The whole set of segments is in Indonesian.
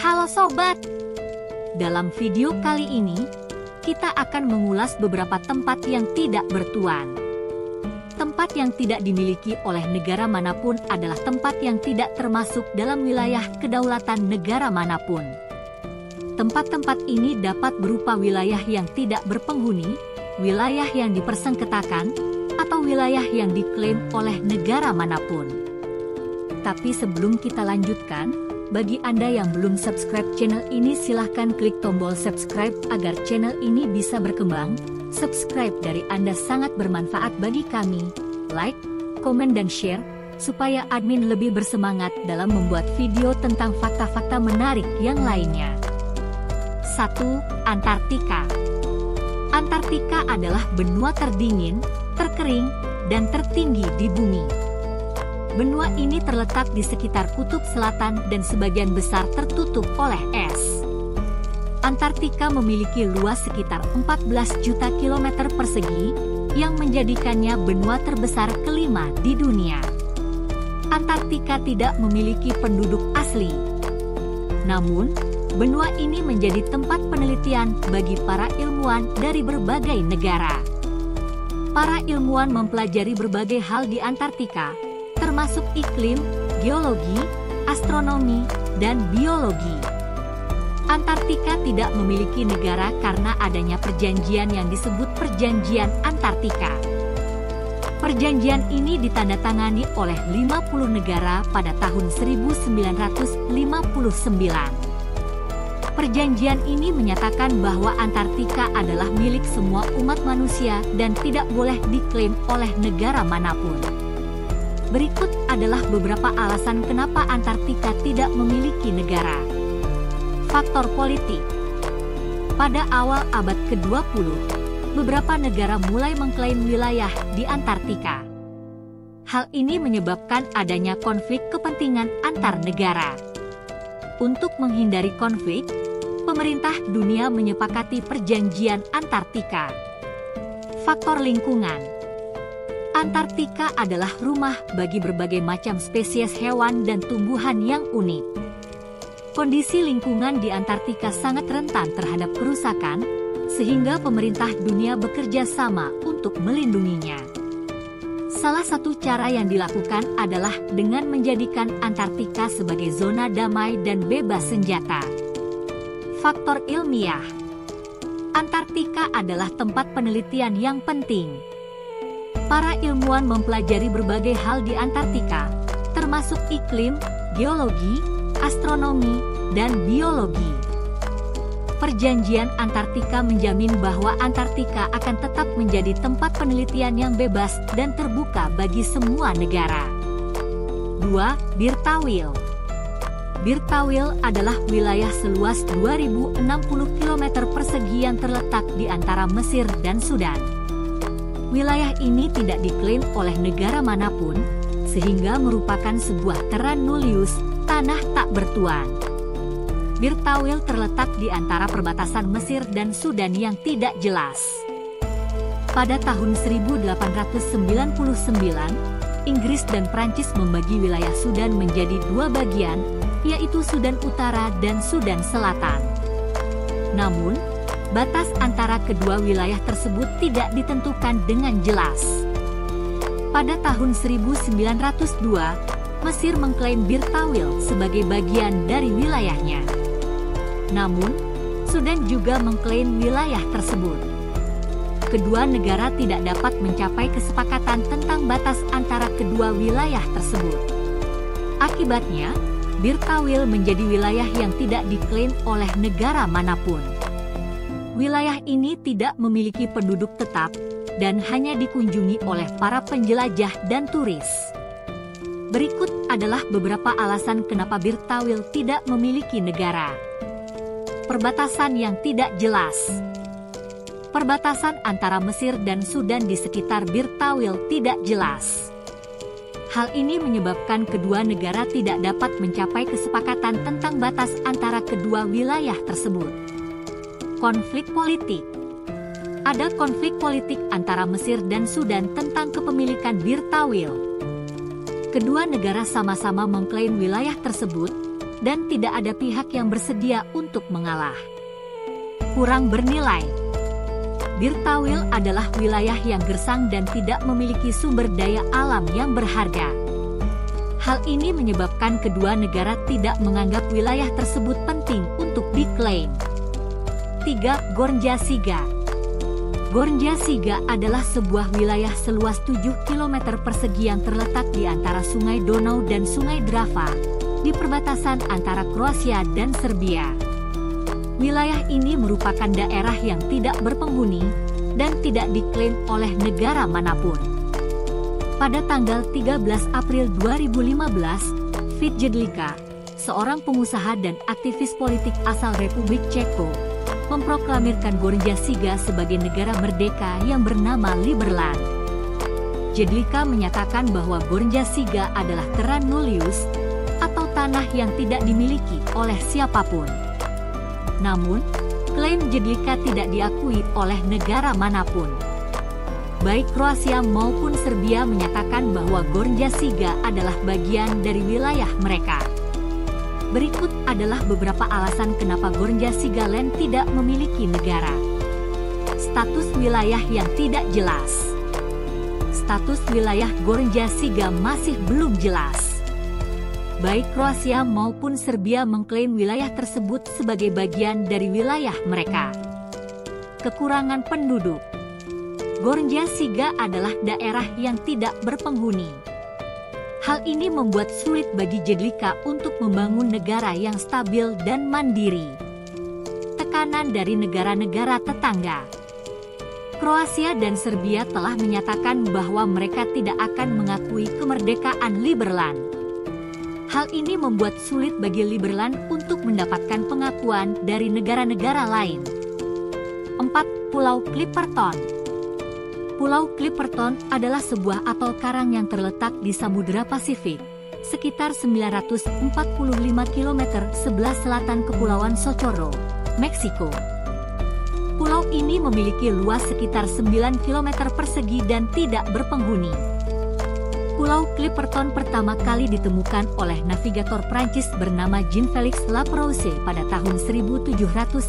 Halo sobat, dalam video kali ini kita akan mengulas beberapa tempat yang tidak bertuan. Tempat yang tidak dimiliki oleh negara manapun adalah tempat yang tidak termasuk dalam wilayah kedaulatan negara manapun. Tempat-tempat ini dapat berupa wilayah yang tidak berpenghuni, wilayah yang dipersengketakan, atau wilayah yang diklaim oleh negara manapun. Tapi sebelum kita lanjutkan, bagi Anda yang belum subscribe channel ini, silahkan klik tombol subscribe agar channel ini bisa berkembang. Subscribe dari Anda sangat bermanfaat bagi kami. Like, komen, dan share, supaya admin lebih bersemangat dalam membuat video tentang fakta-fakta menarik yang lainnya. 1. Antartika. Antartika adalah benua terdingin, terkering, dan tertinggi di bumi. Benua ini terletak di sekitar kutub selatan dan sebagian besar tertutup oleh es. Antartika memiliki luas sekitar 14 juta kilometer persegi, yang menjadikannya benua terbesar kelima di dunia. Antartika tidak memiliki penduduk asli. Namun, benua ini menjadi tempat penelitian bagi para ilmuwan dari berbagai negara. Para ilmuwan mempelajari berbagai hal di Antartika, termasuk iklim, geologi, astronomi, dan biologi. Antartika tidak memiliki negara karena adanya perjanjian yang disebut Perjanjian Antartika. Perjanjian ini ditandatangani oleh 50 negara pada tahun 1959. Perjanjian ini menyatakan bahwa Antartika adalah milik semua umat manusia dan tidak boleh diklaim oleh negara manapun. Berikut adalah beberapa alasan kenapa Antartika tidak memiliki negara. Faktor politik. Pada awal abad ke-20, beberapa negara mulai mengklaim wilayah di Antartika. Hal ini menyebabkan adanya konflik kepentingan antar negara. Untuk menghindari konflik, pemerintah dunia menyepakati Perjanjian Antartika. Faktor lingkungan. Antartika adalah rumah bagi berbagai macam spesies hewan dan tumbuhan yang unik. Kondisi lingkungan di Antartika sangat rentan terhadap kerusakan, sehingga pemerintah dunia bekerja sama untuk melindunginya. Salah satu cara yang dilakukan adalah dengan menjadikan Antartika sebagai zona damai dan bebas senjata. Faktor ilmiah. Antartika adalah tempat penelitian yang penting. Para ilmuwan mempelajari berbagai hal di Antartika, termasuk iklim, geologi, astronomi, dan biologi. Perjanjian Antartika menjamin bahwa Antartika akan tetap menjadi tempat penelitian yang bebas dan terbuka bagi semua negara. 2. Birtawil. Birtawil adalah wilayah seluas 2060 km persegi yang terletak di antara Mesir dan Sudan. Wilayah ini tidak diklaim oleh negara manapun, sehingga merupakan sebuah terra nullius, tanah tak bertuan. Birtawil terletak di antara perbatasan Mesir dan Sudan yang tidak jelas. Pada tahun 1899, Inggris dan Prancis membagi wilayah Sudan menjadi dua bagian, yaitu Sudan Utara dan Sudan Selatan. Namun, batas antara kedua wilayah tersebut tidak ditentukan dengan jelas. Pada tahun 1902, Mesir mengklaim Birtawil sebagai bagian dari wilayahnya. Namun, Sudan juga mengklaim wilayah tersebut. Kedua negara tidak dapat mencapai kesepakatan tentang batas antara kedua wilayah tersebut. Akibatnya, Birtawil menjadi wilayah yang tidak diklaim oleh negara manapun. Wilayah ini tidak memiliki penduduk tetap dan hanya dikunjungi oleh para penjelajah dan turis. Berikut adalah beberapa alasan kenapa Birtawil tidak memiliki negara. Perbatasan yang tidak jelas. Perbatasan antara Mesir dan Sudan di sekitar Birtawil tidak jelas. Hal ini menyebabkan kedua negara tidak dapat mencapai kesepakatan tentang batas antara kedua wilayah tersebut. Konflik politik. Ada konflik politik antara Mesir dan Sudan tentang kepemilikan Birtawil. Kedua negara sama-sama mengklaim wilayah tersebut, dan tidak ada pihak yang bersedia untuk mengalah. Kurang bernilai. Bir Tawil adalah wilayah yang gersang dan tidak memiliki sumber daya alam yang berharga. Hal ini menyebabkan kedua negara tidak menganggap wilayah tersebut penting untuk diklaim. 3. Gornja Siga. Gornja Siga adalah sebuah wilayah seluas 7 km persegi yang terletak di antara Sungai Donau dan Sungai Drava, di perbatasan antara Kroasia dan Serbia. Wilayah ini merupakan daerah yang tidak berpenghuni dan tidak diklaim oleh negara manapun. Pada tanggal 13 April 2015, Vít Jedlička, seorang pengusaha dan aktivis politik asal Republik Ceko, memproklamirkan Gornja Siga sebagai negara merdeka yang bernama Liberland. Jedlička menyatakan bahwa Gornja Siga adalah terra nullius, atau tanah yang tidak dimiliki oleh siapapun. Namun, klaim Jedlička tidak diakui oleh negara manapun. Baik Kroasia maupun Serbia menyatakan bahwa Gornja Siga adalah bagian dari wilayah mereka. Berikut adalah beberapa alasan kenapa Gornja Siga Land tidak memiliki negara. Status wilayah yang tidak jelas. Status wilayah Gornja Siga masih belum jelas. Baik Kroasia maupun Serbia mengklaim wilayah tersebut sebagai bagian dari wilayah mereka. Kekurangan penduduk. Gornja Siga adalah daerah yang tidak berpenghuni. Hal ini membuat sulit bagi Jedlička untuk membangun negara yang stabil dan mandiri. Tekanan dari negara-negara tetangga. Kroasia dan Serbia telah menyatakan bahwa mereka tidak akan mengakui kemerdekaan Liberland. Hal ini membuat sulit bagi Liberland untuk mendapatkan pengakuan dari negara-negara lain. 4. Pulau Clipperton. Pulau Clipperton adalah sebuah atol karang yang terletak di Samudra Pasifik, sekitar 945 km sebelah selatan Kepulauan Socorro, Meksiko. Pulau ini memiliki luas sekitar 9 km persegi dan tidak berpenghuni. Pulau Clipperton pertama kali ditemukan oleh navigator Prancis bernama Jean-Félix Laperouse pada tahun 1791.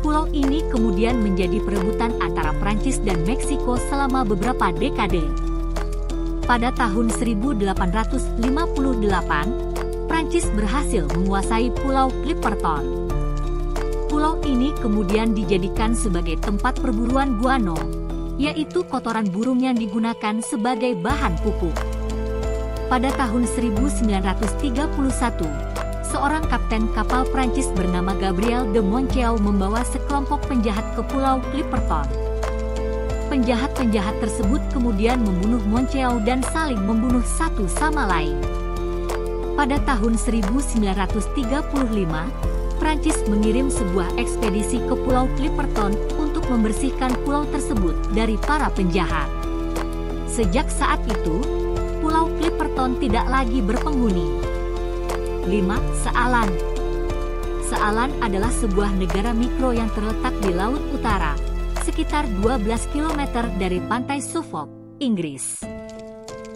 Pulau ini kemudian menjadi perebutan antara Prancis dan Meksiko selama beberapa dekade. Pada tahun 1858, Prancis berhasil menguasai Pulau Clipperton. Pulau ini kemudian dijadikan sebagai tempat perburuan guano, yaitu kotoran burung yang digunakan sebagai bahan pupuk. Pada tahun 1931, seorang kapten kapal Prancis bernama Gabriel de Monceau membawa sekelompok penjahat ke Pulau Clipperton. Penjahat-penjahat tersebut kemudian membunuh Monceau dan saling membunuh satu sama lain. Pada tahun 1935, Prancis mengirim sebuah ekspedisi ke Pulau Clipperton untuk membersihkan pulau tersebut dari para penjahat. Sejak saat itu, Pulau Clipperton tidak lagi berpenghuni. 5. Sealan. Sealan adalah sebuah negara mikro yang terletak di Laut Utara, sekitar 12 km dari pantai Suffolk, Inggris.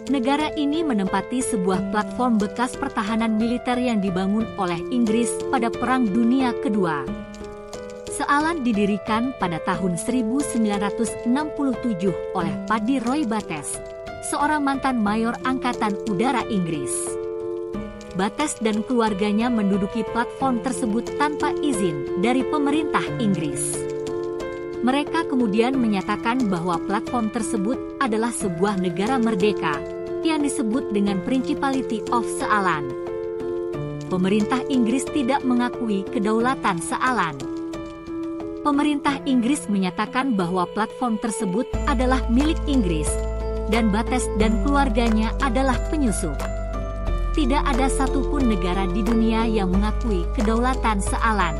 Negara ini menempati sebuah platform bekas pertahanan militer yang dibangun oleh Inggris pada Perang Dunia Kedua. Sealan didirikan pada tahun 1967 oleh Paddy Roy Bates, seorang mantan mayor Angkatan Udara Inggris. Bates dan keluarganya menduduki platform tersebut tanpa izin dari pemerintah Inggris. Mereka kemudian menyatakan bahwa platform tersebut adalah sebuah negara merdeka yang disebut dengan Principality of Sealand. Pemerintah Inggris tidak mengakui kedaulatan Sealand. Pemerintah Inggris menyatakan bahwa platform tersebut adalah milik Inggris, dan Bates dan keluarganya adalah penyusup. Tidak ada satupun negara di dunia yang mengakui kedaulatan Sealand.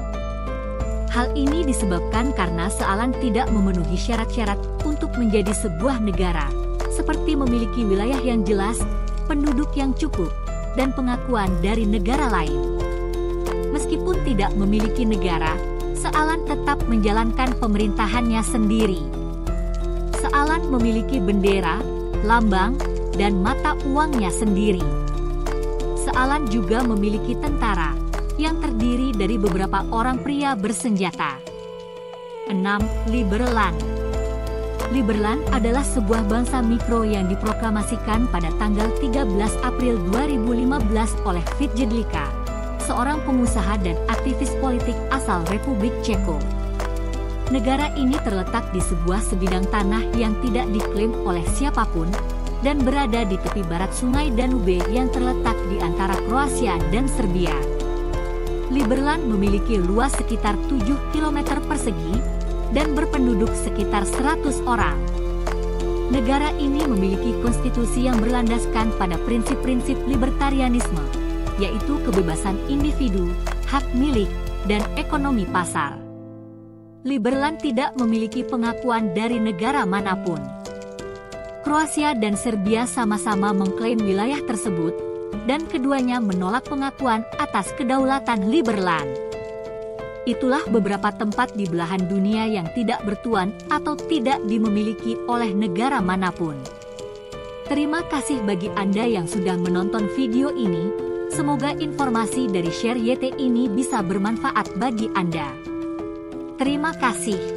Hal ini disebabkan karena Sealand tidak memenuhi syarat-syarat untuk menjadi sebuah negara, seperti memiliki wilayah yang jelas, penduduk yang cukup, dan pengakuan dari negara lain. Meskipun tidak memiliki negara, Sealand tetap menjalankan pemerintahannya sendiri. Sealand memiliki bendera, lambang, dan mata uangnya sendiri. Alan juga memiliki tentara yang terdiri dari beberapa orang pria bersenjata. 6. Liberland. Liberland adalah sebuah bangsa mikro yang diproklamasikan pada tanggal 13 April 2015 oleh Vít Jedlička, seorang pengusaha dan aktivis politik asal Republik Ceko. Negara ini terletak di sebuah sebidang tanah yang tidak diklaim oleh siapapun dan berada di tepi barat Sungai Danube yang terletak di antara Kroasia dan Serbia. Liberland memiliki luas sekitar 7 km persegi dan berpenduduk sekitar 100 orang. Negara ini memiliki konstitusi yang berlandaskan pada prinsip-prinsip libertarianisme, yaitu kebebasan individu, hak milik, dan ekonomi pasar. Liberland tidak memiliki pengakuan dari negara manapun. Kroasia dan Serbia sama-sama mengklaim wilayah tersebut, dan keduanya menolak pengakuan atas kedaulatan Liberland. Itulah beberapa tempat di belahan dunia yang tidak bertuan atau tidak dimiliki oleh negara manapun. Terima kasih bagi Anda yang sudah menonton video ini. Semoga informasi dari Share YT ini bisa bermanfaat bagi Anda. Terima kasih.